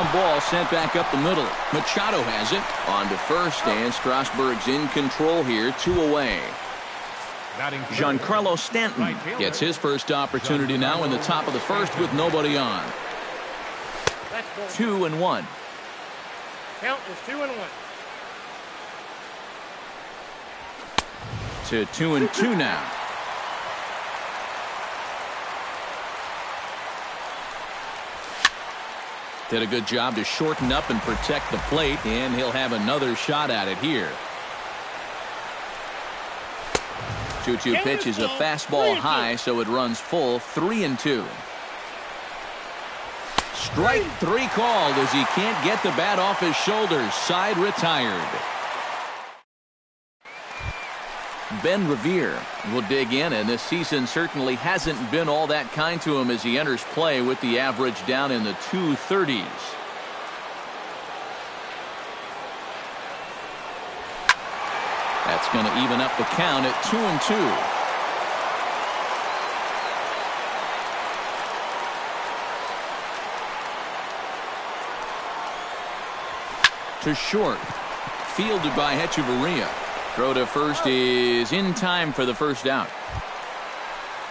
ground ball sent back up the middle. Machado has it. On to first, and Strasburg's in control here, 2 away. Giancarlo Stanton gets his first opportunity now in the top of the first with nobody on. 2-1. Count is 2-1. To 2-2 now. Did a good job to shorten up and protect the plate, and he'll have another shot at it here. 2-2 pitch is a fastball high, so it runs full. 3-2. Strike 3 called as he can't get the bat off his shoulders. Side retired. Ben Revere will dig in, and this season certainly hasn't been all that kind to him as he enters play with the average down in the 230s. That's going to even up the count at 2-2. To short. Fielded by Hechavarria. Throw to first is in time for the first out.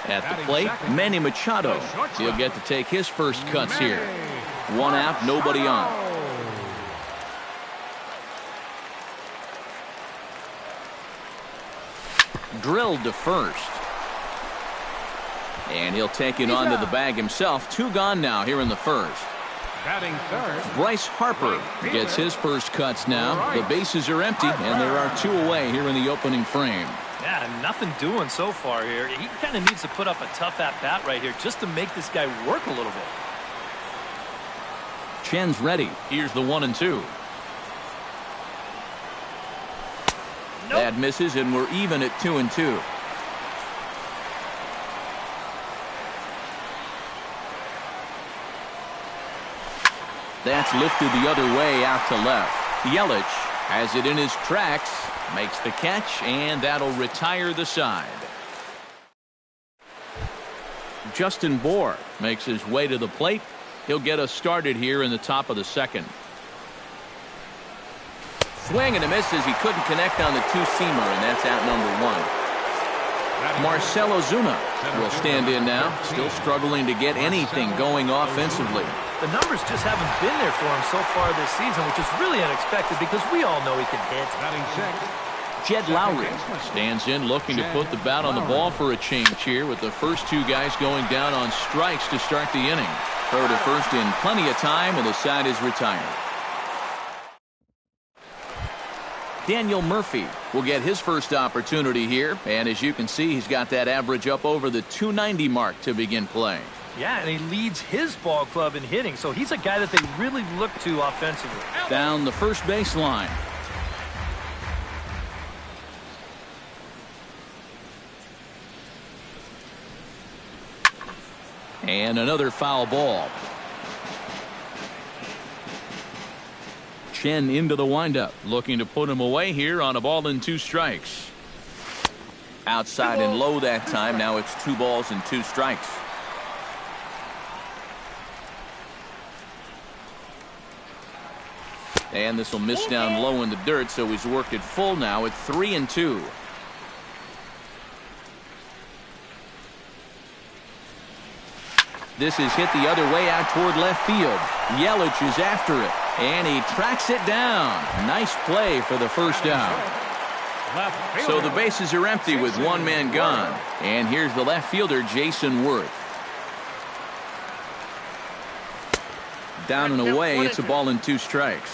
At the plate, Manny Machado. He'll get to take his first cuts here. 1 out, nobody on. Drilled to first. And he'll take it onto the bag himself. 2 gone now here in the first. Batting third, Bryce Harper gets his first cuts now. The bases are empty, and there are 2 away here in the opening frame. Yeah, nothing doing so far here. He kind of needs to put up a tough at-bat right here just to make this guy work a little bit. Chen's ready. Here's the 1-2. That misses, and we're even at 2-2. That's lifted the other way out to left. Yelich has it in his tracks, makes the catch, and that'll retire the side. Justin Bour makes his way to the plate. He'll get us started here in the top of the second. Swing and a miss as he couldn't connect on the 2-seamer, and that's out number 1. Marcell Ozuna will stand in now, still struggling to get anything going offensively. The numbers just haven't been there for him so far this season, which is really unexpected because we all know he can hit. Jed Lowry stands in looking to put the bat on the ball for a change here with the first 2 guys going down on strikes to start the inning. Throw to first in plenty of time, and the side is retired. Daniel Murphy will get his first opportunity here, and as you can see, he's got that average up over the 290 mark to begin play. Yeah, and he leads his ball club in hitting, so he's a guy that they really look to offensively. Down the first base line. And another foul ball. Chen into the windup, looking to put him away here on a ball and 2 strikes. Outside and low that time. Now it's 2 balls and 2 strikes. And this will miss down low in the dirt, so he's worked it full now at 3-2. This is hit the other way out toward left field. Yelich is after it, and he tracks it down. Nice play for the first out. So the bases are empty with 1 man gone. And here's the left fielder, Jason Worth. Down and away, it's a ball and 2 strikes.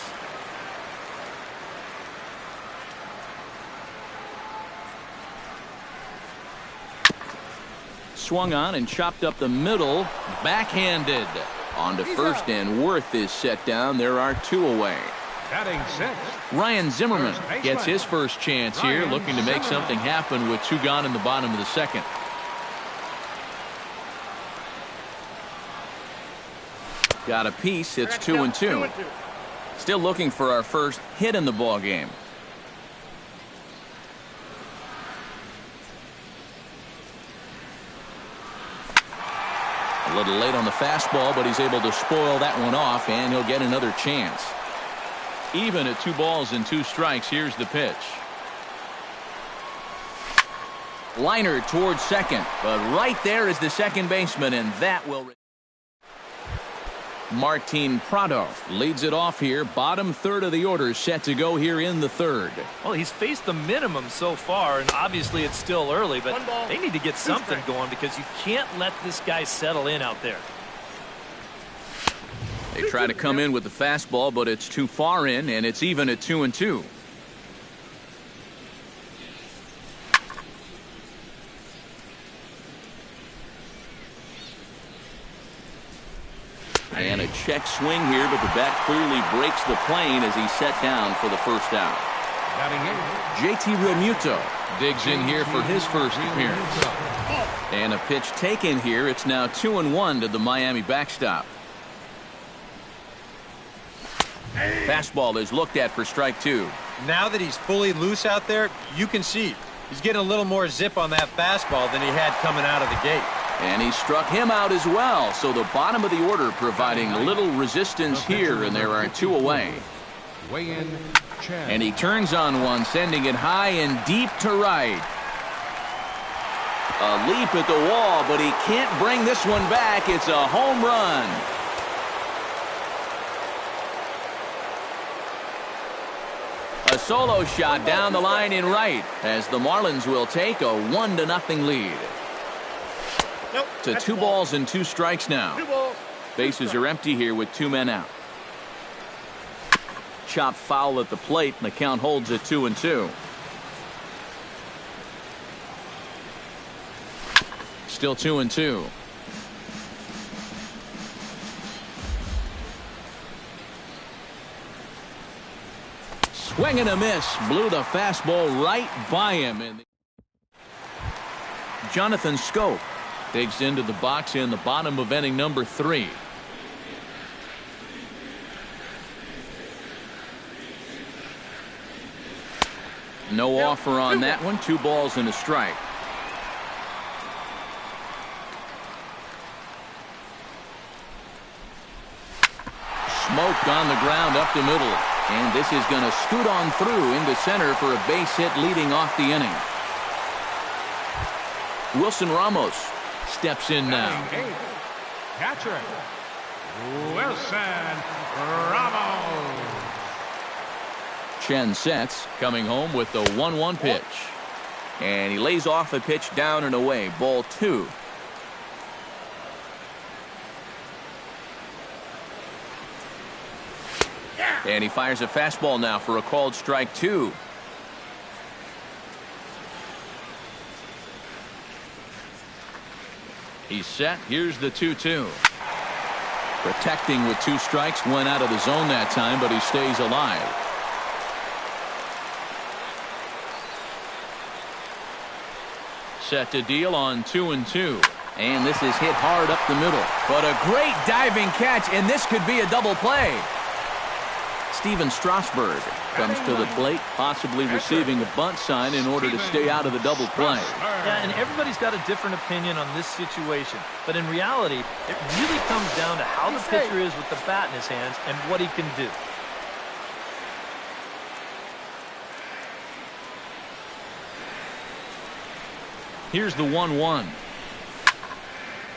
Swung on and chopped up the middle. Backhanded. On to first, and Worth is set down. There are 2 away. Batting 6th, Ryan Zimmerman gets his first chance here, looking to make something happen with 2 gone in the bottom of the second. Got a piece. It's 2-2. Still looking for our first hit in the ball game. A little late on the fastball, but he's able to spoil that one off, and he'll get another chance. Even at 2 balls and 2 strikes, here's the pitch. Liner towards second, but right there is the second baseman, and that will... Martin Prado leads it off here. Bottom third of the order set to go here in the third. Well, he's faced the minimum so far, and obviously it's still early, but they need to get something going because you can't let this guy settle in out there. They try to come in with the fastball, but it's too far in, and it's even at 2-2. And a check swing here, but the bat clearly breaks the plane as he's set down for the first out. JT Realmuto digs in here for his first appearance. And a pitch taken here. It's now 2-1 to the Miami backstop. Fastball is looked at for strike 2. Now that he's fully loose out there, you can see he's getting a little more zip on that fastball than he had coming out of the gate. And he struck him out as well. So the bottom of the order providing little resistance here, and there are 2 away. And he turns on one, sending it high and deep to right. A leap at the wall, but he can't bring this one back. It's a home run. A solo shot down the line in right as the Marlins will take a 1-0 lead. Nope, to 2 balls and 2 strikes now. 2 balls. Bases are empty here with 2 men out. Chop foul at the plate, and the count holds at 2-2. Still 2-2. Swing and a miss. Blew the fastball right by him. And Jonathan Schoop digs into the box in the bottom of inning number 3. No offer on that one. 2 balls and a strike. Smoked on the ground up the middle. And this is going to scoot on through into center for a base hit leading off the inning. Wilson Ramos steps in now. Catcher, Wilson Ramos. Chen sets, coming home with the 1-1 pitch. And he lays off a pitch down and away. Ball 2. And he fires a fastball now for a called strike 2. He's set. Here's the 2-2. Protecting with 2 strikes. Went out of the zone that time, but he stays alive. Set to deal on 2-2. And this is hit hard up the middle. But a great diving catch, and this could be a double play. Steven Strasburg comes to the plate, possibly receiving a bunt sign in order to stay out of the double play. Yeah, and everybody's got a different opinion on this situation. But in reality, it really comes down to how the pitcher is with the bat in his hands and what he can do. Here's the 1-1.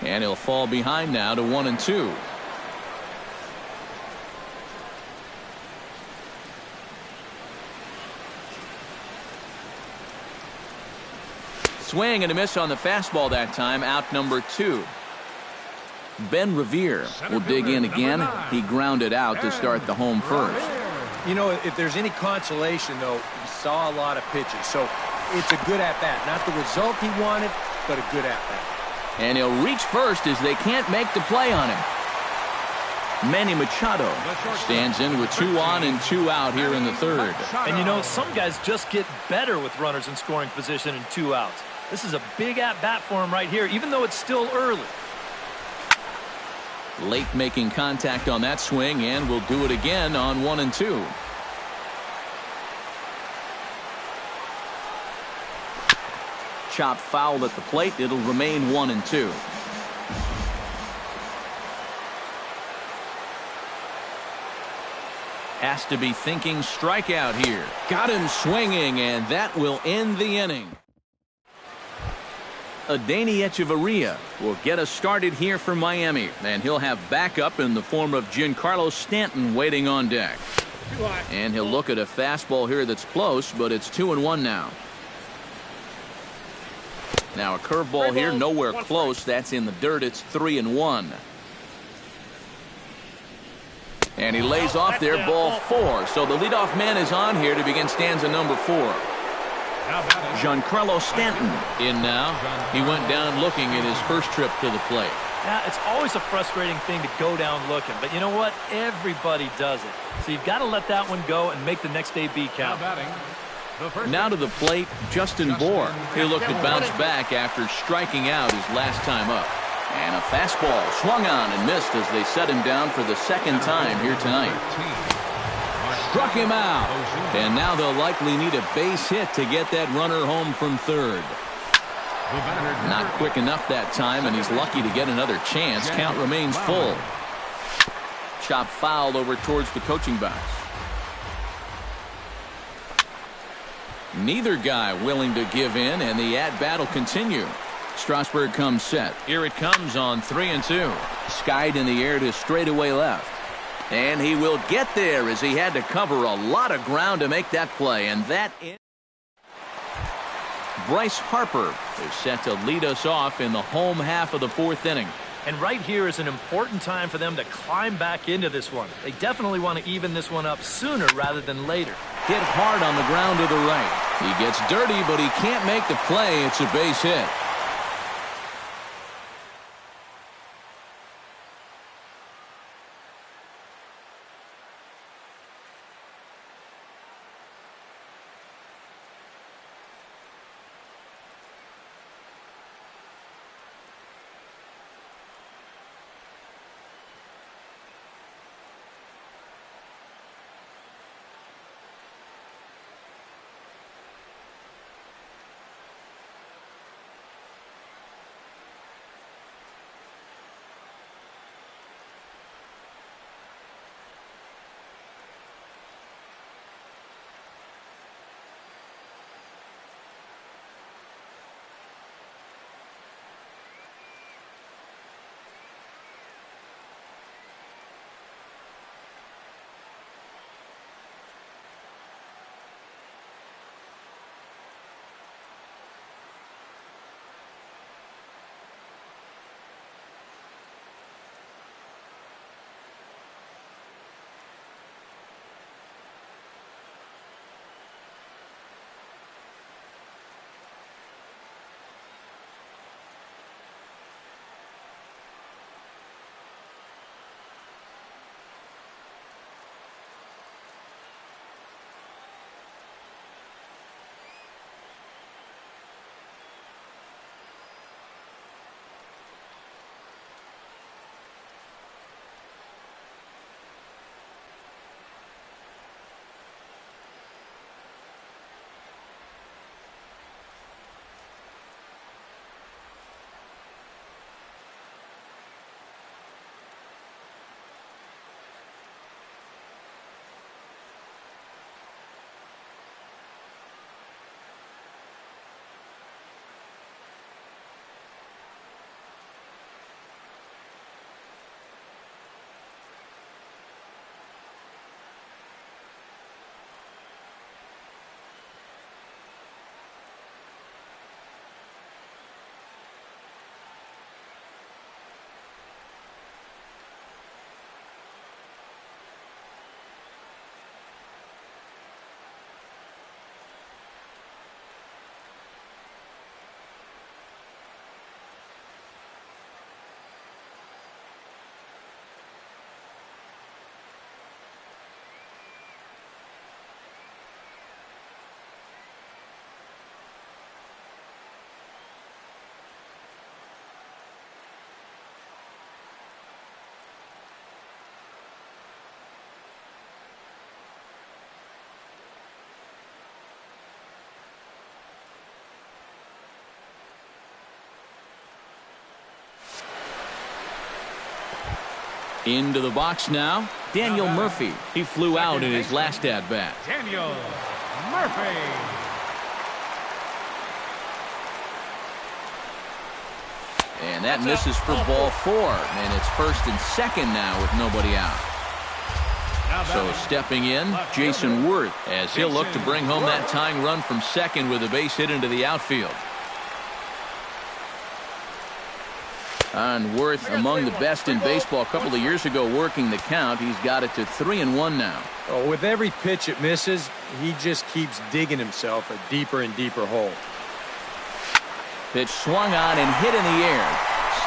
And he'll fall behind now to 1-2. Swing and a miss on the fastball that time. Out number 2. Ben Revere will dig in again. He grounded out to start the home first. You know, if there's any consolation, though, he saw a lot of pitches. So it's a good at-bat. Not the result he wanted, but a good at-bat. And he'll reach first as they can't make the play on him. Manny Machado stands in with 2 on and 2 out here in the third. And you know, some guys just get better with runners in scoring position and 2 outs. This is a big at-bat for him right here, even though it's still early. Late making contact on that swing, and will do it again on 1-2. Chop foul at the plate. It'll remain 1-2. Has to be thinking strikeout here. Got him swinging, and that will end the inning. Adeiny Hechavarria will get us started here for Miami, and he'll have backup in the form of Giancarlo Stanton waiting on deck. And he'll look at a fastball here that's close, but it's 2-1 now. Now a curveball here, nowhere close. That's in the dirt. It's 3-1. And he lays off there, ball 4. So the leadoff man is on here to begin stanza number 4. Giancarlo Stanton in now. He went down looking at his first trip to the plate. Yeah, it's always a frustrating thing to go down looking, but you know what? Everybody does it. So you've got to let that one go and make the next AB count. Now to the plate, Justin Bour. He'll look to bounce back after striking out his last time up. And a fastball swung on and missed as they set him down for the second time here tonight. Struck him out. And now they'll likely need a base hit to get that runner home from third. Not quick enough that time, and he's lucky to get another chance. Count remains full. Chop fouled over towards the coaching box. Neither guy willing to give in, and the at-bat will continue. Strasburg comes set. Here it comes on 3-2. Skied in the air to straightaway left. And he will get there as he had to cover a lot of ground to make that play. And that is Bryce Harper is set to lead us off in the home half of the 4th inning. And right here is an important time for them to climb back into this one. They definitely want to even this one up sooner rather than later. Hit hard on the ground to the right. He gets dirty, but he can't make the play. It's a base hit. Into the box now, Daniel Murphy. He flew out in his last at-bat. Daniel Murphy. And that misses for ball 4. And it's first and second now with nobody out. So stepping in, Jason Worth, as he'll look to bring home that tying run from second with a base hit into the outfield. And Worth among the best in baseball. A couple of years ago working the count. He's got it to 3-1 now. Oh, with every pitch it misses, he just keeps digging himself a deeper and deeper hole. Pitch swung on and hit in the air.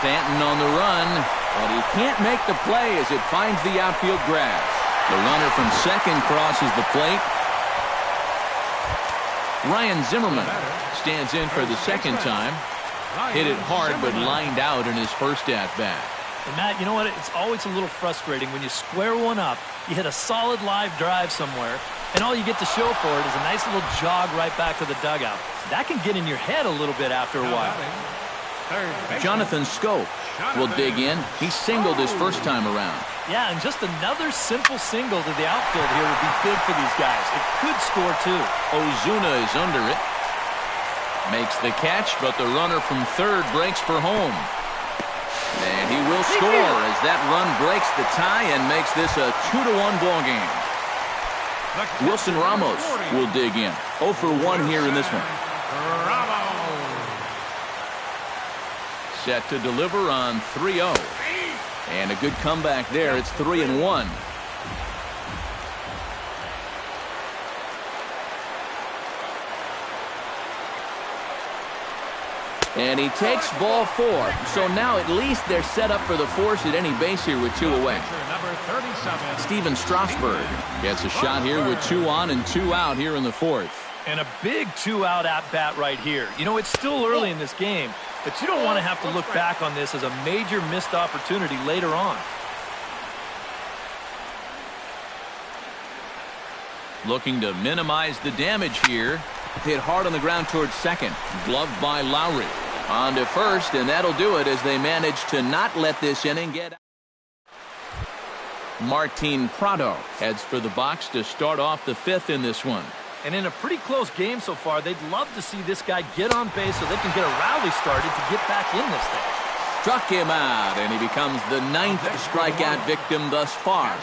Stanton on the run, but he can't make the play as it finds the outfield grass. The runner from second crosses the plate. Ryan Zimmerman stands in for the second time. Hit it hard, but lined out in his first at-bat. And Matt, you know what? It's always a little frustrating when you square one up, you hit a solid live drive somewhere, and all you get to show for it is a nice little jog right back to the dugout. That can get in your head a little bit after a while. Jonathan Schoop will dig in. He singled his first time around. Yeah, and just another simple single to the outfield here would be big for these guys. It could score too. Ozuna is under it. Makes the catch, but the runner from third breaks for home. And he will score as that run breaks the tie and makes this a 2-1 ball game. Wilson Ramos will dig in. 0 for 1 here in this one. Set to deliver on 3-0. And a good comeback there. It's 3-1. And he takes ball 4. So now at least they're set up for the force at any base here with 2 away. Steven Strasburg gets a shot here with 2 on and 2 out here in the 4th. And a big 2-out at-bat right here. You know, it's still early in this game, but you don't want to have to look back on this as a major missed opportunity later on. Looking to minimize the damage here. Hit hard on the ground towards second. Gloved by Lowry. On to first, and that'll do it as they manage to not let this inning get out. Martin Prado heads for the box to start off the 5th in this one. And in a pretty close game so far, they'd love to see this guy get on base so they can get a rally started to get back in this thing. Struck him out, and he becomes the 9th strikeout victim thus far.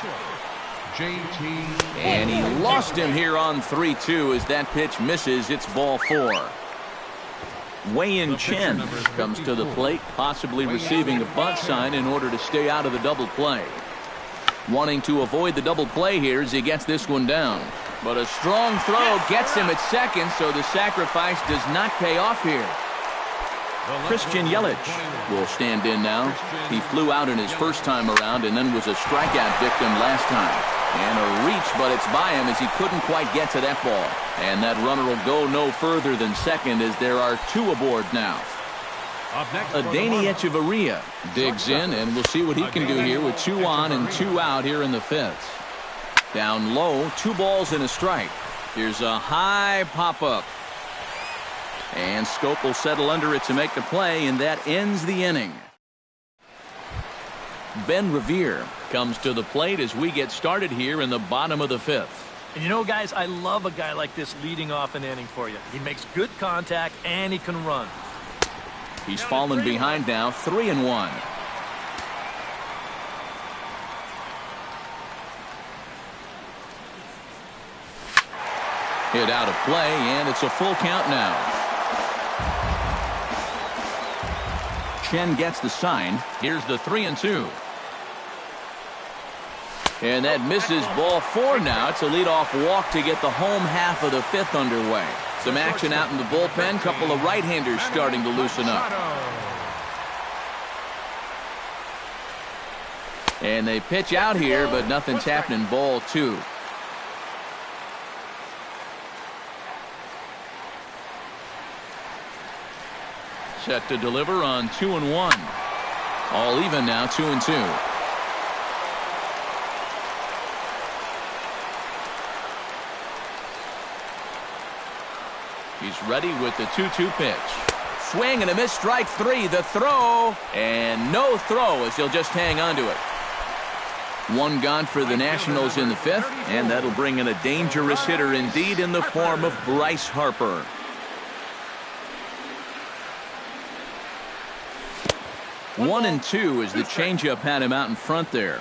And he lost him here on 3-2 as that pitch misses. It's ball 4. Wei-Yin Chen comes to the plate, possibly receiving a bunt sign in order to stay out of the double play. Wanting to avoid the double play here as he gets this one down. But a strong throw gets him at second, so the sacrifice does not pay off here. Christian Yelich will stand in now. He flew out in his first time around and then was a strikeout victim last time. And a reach, but it's by him as he couldn't quite get to that ball. And that runner will go no further than second as there are 2 aboard now. Adeiny Echeverria digs in, and we'll see what he can do here with 2 on and 2 out here in the 5th. Down low, 2 balls and a strike. Here's a high pop-up. And Schoop will settle under it to make the play, and that ends the inning. Ben Revere comes to the plate as we get started here in the bottom of the 5th. And you know, guys, I love a guy like this leading off an inning for you. He makes good contact, and he can run. He's fallen behind now, 3-1. Hit out of play, and it's a full count now. Chen gets the sign. Here's the 3-2. And that misses ball 4 now. It's a leadoff walk to get the home half of the 5th underway. Some action out in the bullpen. Couple of right-handers starting to loosen up. And they pitch out here, but nothing's happening. Ball 2. Set to deliver on 2-1. All even now, 2-2. He's ready with the 2-2 pitch. Swing and a miss, strike 3. The throw, and no throw as he'll just hang on to it. One gone for the Nationals in the fifth, and that'll bring in a dangerous hitter indeed in the form of Bryce Harper. One and two as the changeup had him out in front there.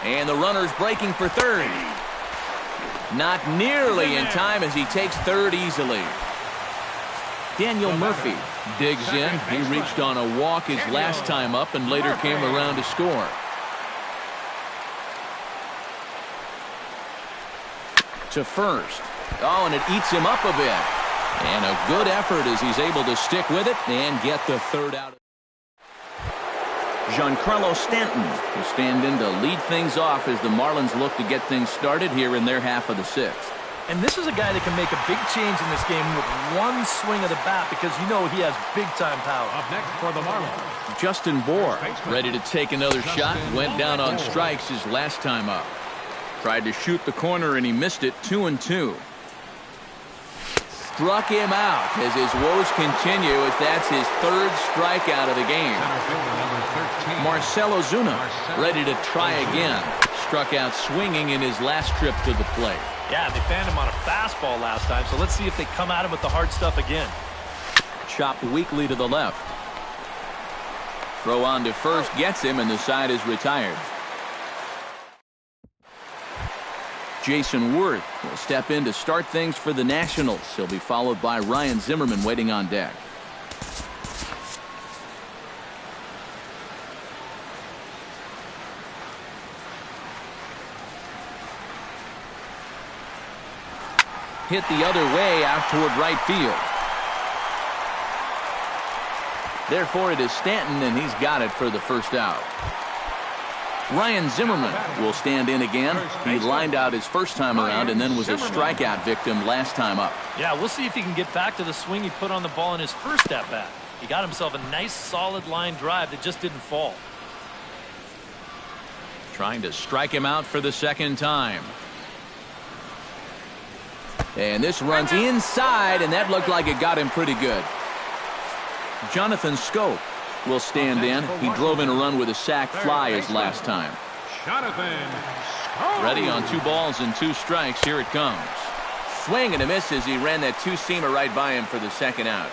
And the runner's breaking for third. Not nearly in time as he takes third easily. Daniel Murphy digs in. He reached on a walk his last time up and later came around to score. To first. Oh, and it eats him up a bit. And a good effort as he's able to stick with it and get the third out. Giancarlo Stanton will stand in to lead things off as the Marlins look to get things started here in their half of the sixth. And this is a guy that can make a big change in this game with one swing of the bat because you know he has big-time power. Up next for the Marlins, Justin Bour ready to take another shot. Went down on strikes his last time up. Tried to shoot the corner and he missed it. 2-2. Struck him out as his woes continue as that's his third strikeout of the game. Marcell Ozuna ready to try again. Struck out swinging in his last trip to the plate. Yeah, they fanned him on a fastball last time, so let's see if they come at him with the hard stuff again. Chopped weakly to the left. Throw on to first gets him, and the side is retired. Jason Worth will step in to start things for the Nationals. He'll be followed by Ryan Zimmerman waiting on deck. Hit the other way out toward right field. Therefore, it is Stanton, and he's got it for the first out. Ryan Zimmerman will stand in again. He lined out his first time around and then was a strikeout victim last time up. Yeah, we'll see if he can get back to the swing he put on the ball in his first at-bat. He got himself a nice, solid line drive that just didn't fall. Trying to strike him out for the second time. And this runs inside, and that looked like it got him pretty good. Jonathan Schoop will stand in. He drove in a run with a sac fly his last time. Ready on 2 balls and 2 strikes. Here it comes. Swing and a miss as he ran that two-seamer right by him for the second out.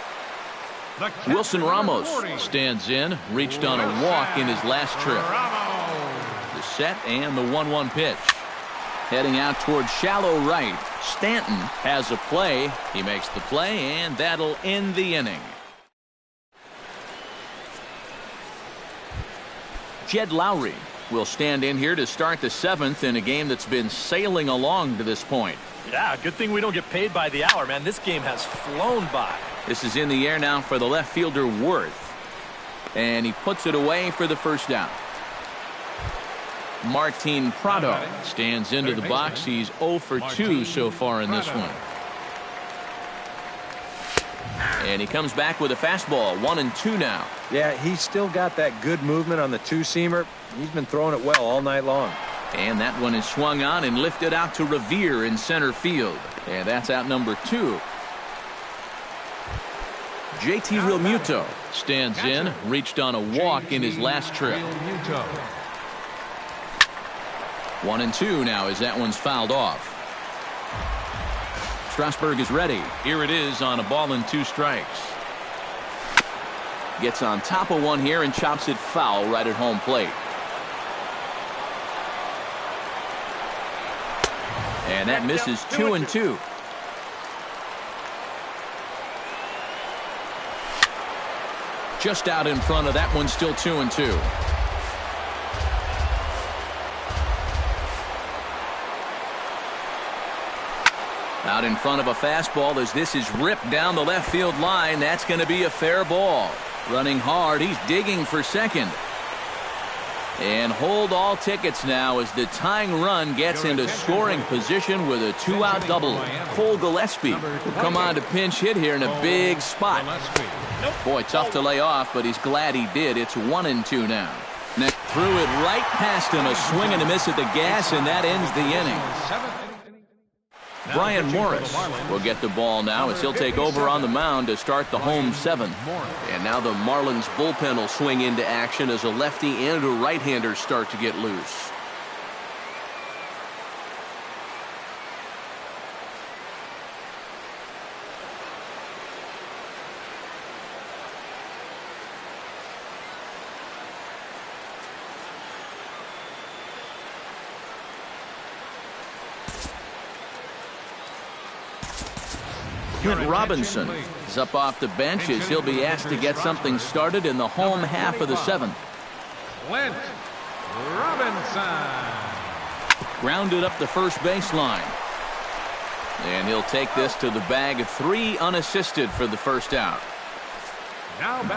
Wilson Ramos stands in. Reached on a walk in his last trip. The set and the 1-1 pitch. Heading out toward shallow right. Stanton has a play. He makes the play, and that'll end the inning. Jed Lowrie will stand in here to start the 7th in a game that's been sailing along to this point. Yeah, good thing we don't get paid by the hour, man. This game has flown by. This is in the air now for the left fielder Worth. And he puts it away for the first down. Martin Prado stands into the box. He's 0 for 2 so far in this one. And he comes back with a fastball. 1-2 now. Yeah, he's still got that good movement on the two-seamer. He's been throwing it well all night long. And that one is swung on and lifted out to Revere in center field. And that's out number 2. JT Realmuto stands in. Reached on a walk in his last trip. 1-2 now as that one's fouled off. Strasburg is ready. Here it is on a ball and 2 strikes. Gets on top of one here and chops it foul right at home plate. And that misses 2-2. Just out in front of that one, still 2-2. Out in front of a fastball as this is ripped down the left field line. That's going to be a fair ball. Running hard. He's digging for second. And hold all tickets now as the tying run gets into scoring position with a 2-out double. Cole Gillespie will come on to pinch hit here in a big spot. Boy, tough to lay off, but he's glad he did. It's 1-2 now. Nick threw it right past him. A swing and a miss at the gas, and that ends the inning. Brian Morris will get the ball now as he'll take over on the mound to start the home seventh. And now the Marlins bullpen will swing into action as a lefty and a right-hander start to get loose. Clint Robinson is up off the bench as he'll be asked to get something started in the home half of the seventh. Clint Robinson. Grounded up the first baseline. And he'll take this to the bag of 3 unassisted for the first out.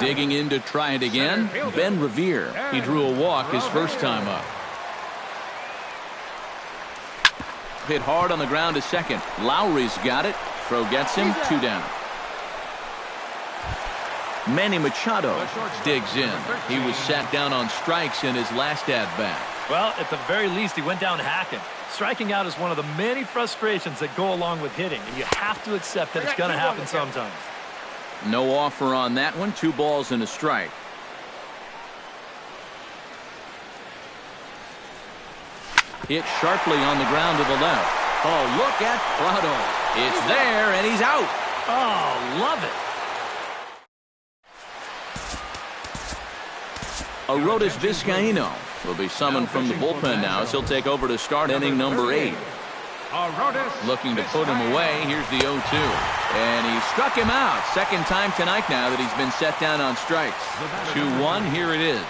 Digging in to try it again, Ben Revere. He drew a walk his first time up. Hit hard on the ground to second. Lowry's got it. Throw gets him, 2 down. Manny Machado digs in. He was sat down on strikes in his last at-bat. Well, at the very least, he went down hacking. Striking out is one of the many frustrations that go along with hitting, and you have to accept that it's going to happen sometimes. No offer on that one. 2 balls and a strike. Hit sharply on the ground to the left. Oh, look at Prado. It's there, and he's out. Oh, love it. Arodys Vizcaino will be summoned from the bullpen now as he'll take over to start inning number 8. Looking to put him away. Here's the 0-2. And he struck him out. Second time tonight now that he's been set down on strikes. 2-1. Here it is.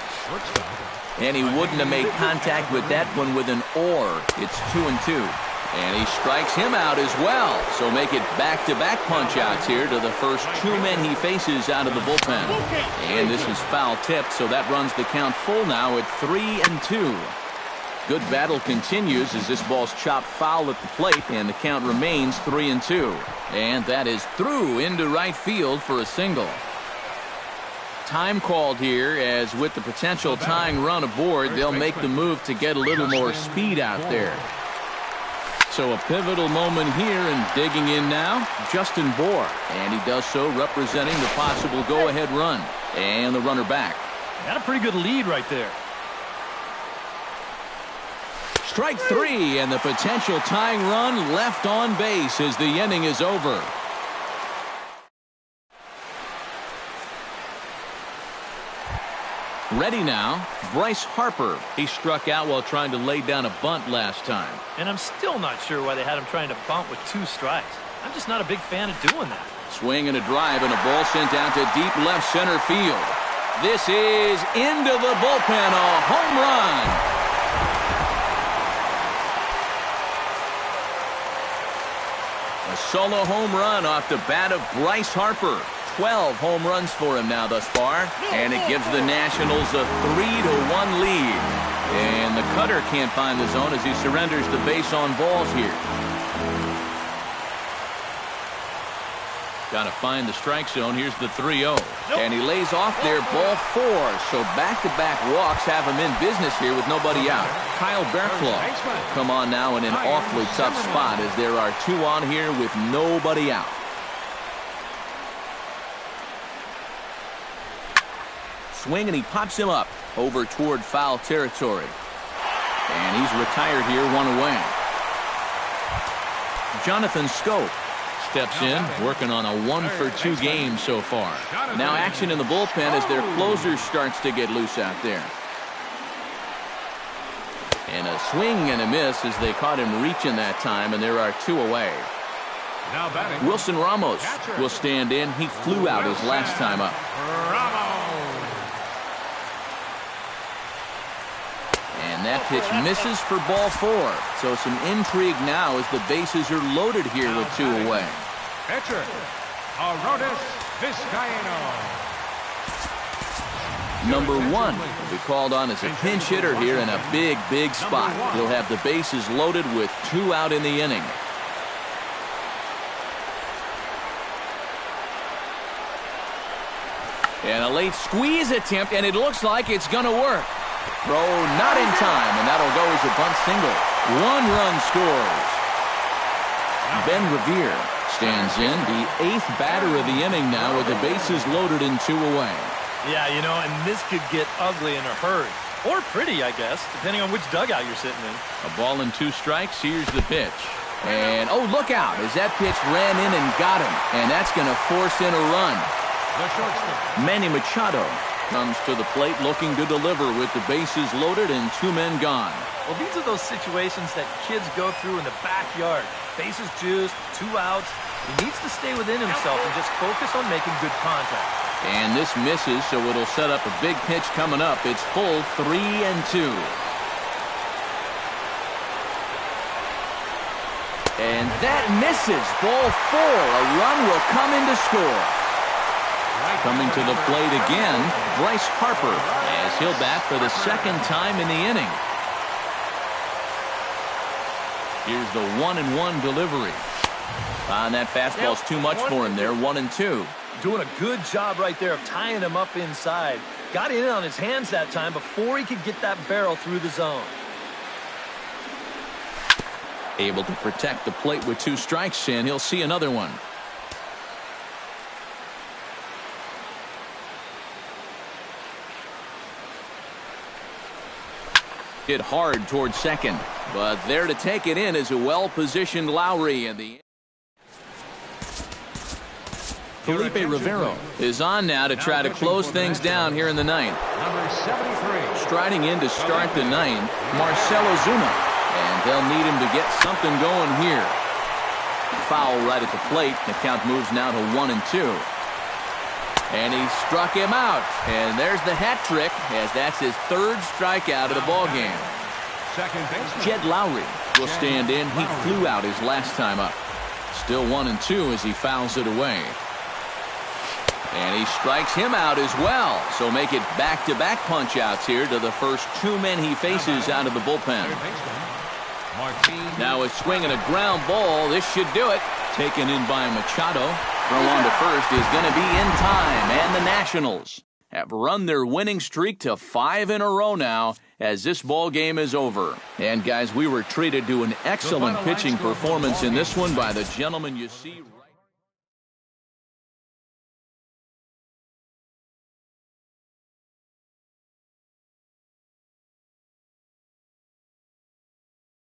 And he wouldn't have made contact with that one with an or. It's 2-2. And he strikes him out as well. So make it back-to-back punch-outs here to the first 2 men he faces out of the bullpen. And this is foul tipped, so that runs the count full now at 3-2. Good battle continues as this ball's chopped foul at the plate, and the count remains 3-2. And that is through into right field for a single. Time called here, as with the potential tying run aboard, they'll make the move to get a little more speed out there. So a pivotal moment here, and digging in now, Justin Bour. And he does so representing the possible go-ahead run. And the runner back. Got a pretty good lead right there. Strike 3, and the potential tying run left on base as the inning is over. Ready now, Bryce Harper. He struck out while trying to lay down a bunt last time. And I'm still not sure why they had him trying to bunt with 2 strikes. I'm just not a big fan of doing that. Swing and a drive, and a ball sent out to deep left center field. This is into the bullpen, a home run. A solo home run off the bat of Bryce Harper. 12 home runs for him now thus far, and it gives the Nationals a 3-1 lead. And the cutter can't find the zone as he surrenders the base on balls here. Got to find the strike zone. Here's the 3-0. And he lays off there, ball 4. So back-to-back walks have him in business here with nobody out. Kyle Barraclough come on now in an awfully tough spot as there are 2 on here with nobody out. Swing, and he pops him up over toward foul territory. And he's retired here, 1 away. Jonathan Schoop steps in, working on a 1-for-2 game so far. Now action in the bullpen as their closer starts to get loose out there. And a swing and a miss as they caught him reaching that time, and there are 2 away. Wilson Ramos will stand in. He flew out his last time up. And that pitch misses for ball 4. So some intrigue now as the bases are loaded here with 2 away. Pitcher, Arodys Vizcaino. Number 1 will be called on as a pinch hitter here in a big spot. He'll have the bases loaded with 2 out in the inning. And a late squeeze attempt, and it looks like it's going to work. Throw not in time, and that'll go as a bunt single. 1 run scores. Ben Revere stands in, the 8th batter of the inning now with the bases loaded and 2 away. Yeah, you know, and this could get ugly in a hurry. Or pretty, I guess, depending on which dugout you're sitting in. A ball and 2 strikes. Here's the pitch. And, oh, look out, as that pitch ran in and got him. And that's going to force in a run. The shortstop. Manny Machado comes to the plate looking to deliver with the bases loaded and 2 men gone. Well, these are those situations that kids go through in the backyard. Bases juiced, 2 outs. He needs to stay within himself and just focus on making good contact. And this misses, so it'll set up a big pitch coming up. It's full 3-2. And that misses. Ball 4. A run will come in to score. Coming to the plate again, Bryce Harper, as he'll bat for the 2nd time in the inning. Here's the 1-1 delivery. That fastball's too much for him there, 1-2. Doing a good job right there of tying him up inside. Got in on his hands that time before he could get that barrel through the zone. Able to protect the plate with 2 strikes, and he'll see another one. Hit hard towards second, but there to take it in is a well-positioned Lowry. And the Felipe Rivero is on now to try to close things down here in the 9th. Number 73. Striding in to start the 9th, Marcell Ozuna. And they'll need him to get something going here. Foul right at the plate. The count moves now to 1-2. And he struck him out. And there's the hat trick, as that's his 3rd strikeout of the ballgame. Second baseman. Jed Lowry will stand in. He flew out his last time up. Still 1-2 as he fouls it away. And he strikes him out as well. So make it back-to-back punch-outs here to the first 2 men he faces out of the bullpen. Now a swing and a ground ball. This should do it. Taken in by Machado. Throw on to first is going to be in time. And the Nationals have run their winning streak to 5 in a row now as this ball game is over. And guys, we were treated to an excellent pitching performance in this one by the gentleman you see.